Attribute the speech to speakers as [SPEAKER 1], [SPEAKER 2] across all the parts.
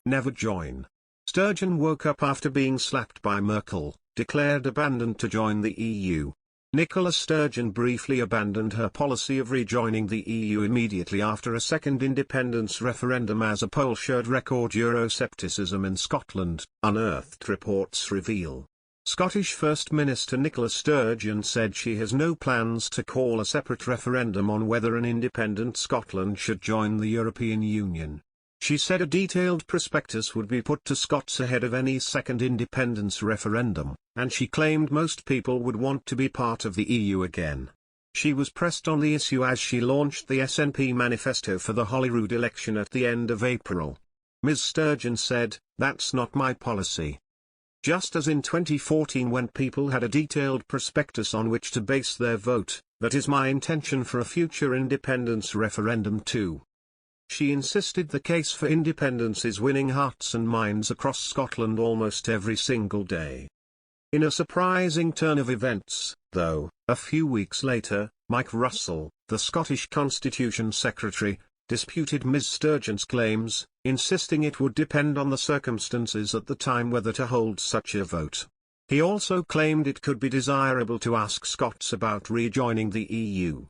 [SPEAKER 1] never join. Sturgeon woke up after being slapped by Merkel, declared abandoned to join the EU. Nicola Sturgeon briefly abandoned her policy of rejoining the EU immediately after a second independence referendum as a poll showed record Euroscepticism in Scotland, unearthed reports reveal. Scottish First Minister Nicola Sturgeon said she has no plans to call a separate referendum on whether an independent Scotland should join the European Union. She said a detailed prospectus would be put to Scots ahead of any second independence referendum, and she claimed most people would want to be part of the EU again. She was pressed on the issue as she launched the SNP manifesto for the Holyrood election at the end of April. Ms. Sturgeon said, "That's not my policy." Just as in 2014 when people had a detailed prospectus on which to base their vote, that is my intention for a future independence referendum too. She insisted the case for independence is winning hearts and minds across Scotland almost every single day. In a surprising turn of events, though, a few weeks later, Mike Russell, the Scottish Constitution Secretary, disputed Ms. Sturgeon's claims, insisting it would depend on the circumstances at the time whether to hold such a vote. He also claimed it could be desirable to ask Scots about rejoining the EU.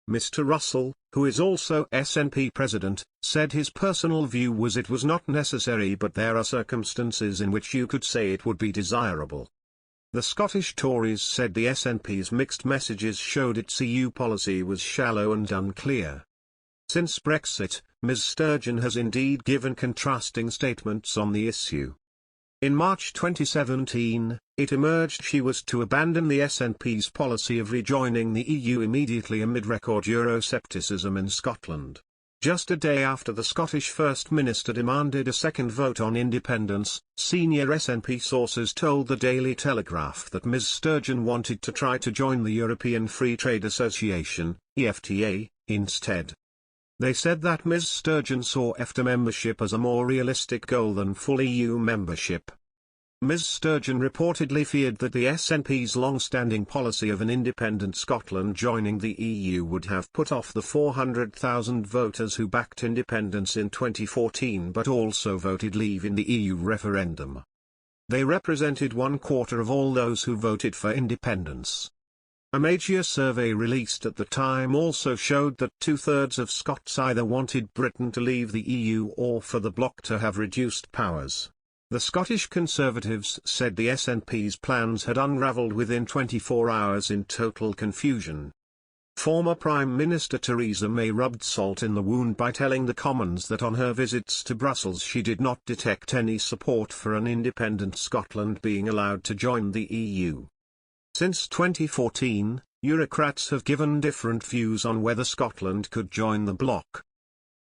[SPEAKER 1] Mr. Russell, who is also SNP president, said his personal view was it was not necessary, but there are circumstances in which you could say it would be desirable. The Scottish Tories said the SNP's mixed messages showed its EU policy was shallow and unclear. Since Brexit, Ms. Sturgeon has indeed given contrasting statements on the issue. In March 2017, it emerged she was to abandon the SNP's policy of rejoining the EU immediately amid record Euroscepticism in Scotland. Just a day after the Scottish First Minister demanded a second vote on independence, senior SNP sources told the Daily Telegraph that Ms. Sturgeon wanted to try to join the European Free Trade Association, EFTA, instead. They said that Ms. Sturgeon saw EFTA membership as a more realistic goal than full EU membership. Ms. Sturgeon reportedly feared that the SNP's long-standing policy of an independent Scotland joining the EU would have put off the 400,000 voters who backed independence in 2014 but also voted leave in the EU referendum. They represented 1/4 of all those who voted for independence. A major survey released at the time also showed that 2/3 of Scots either wanted Britain to leave the EU or for the bloc to have reduced powers. The Scottish Conservatives said the SNP's plans had unravelled within 24 hours in total confusion. Former Prime Minister Theresa May rubbed salt in the wound by telling the Commons that on her visits to Brussels she did not detect any support for an independent Scotland being allowed to join the EU. Since 2014, Eurocrats have given different views on whether Scotland could join the bloc.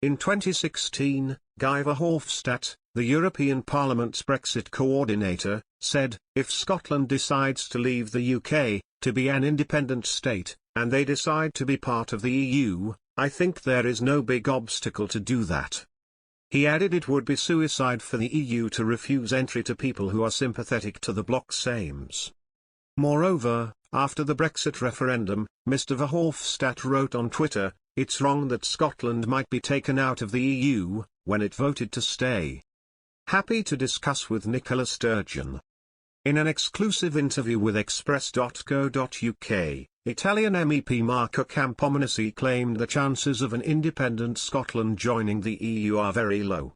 [SPEAKER 1] In 2016, Guy Verhofstadt, the European Parliament's Brexit coordinator, said, "If Scotland decides to leave the UK, to be an independent state, and they decide to be part of the EU, I think there is no big obstacle to do that." He added it would be suicide for the EU to refuse entry to people who are sympathetic to the bloc's aims. Moreover, after the Brexit referendum, Mr. Verhofstadt wrote on Twitter, "It's wrong that Scotland might be taken out of the EU, when it voted to stay." Happy to discuss with Nicola Sturgeon. In an exclusive interview with Express.co.uk, Italian MEP Marco Campominesi claimed the chances of an independent Scotland joining the EU are very low.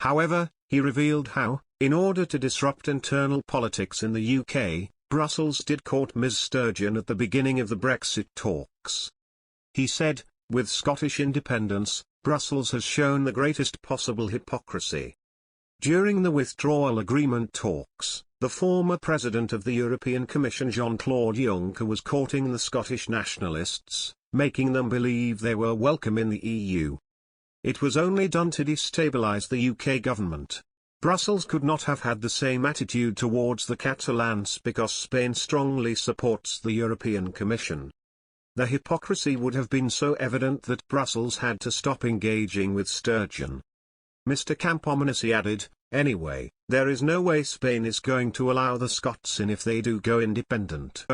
[SPEAKER 1] However, he revealed how, in order to disrupt internal politics in the UK, Brussels did court Ms. Sturgeon at the beginning of the Brexit talks. He said, "With Scottish independence, Brussels has shown the greatest possible hypocrisy." During the withdrawal agreement talks, the former president of the European Commission Jean-Claude Juncker was courting the Scottish nationalists, making them believe they were welcome in the EU. It was only done to destabilise the UK government. Brussels could not have had the same attitude towards the Catalans because Spain strongly supports the European Commission. The hypocrisy would have been so evident that Brussels had to stop engaging with Sturgeon. Mr. Campominesi added, "Anyway, there is no way Spain is going to allow the Scots in if they do go independent."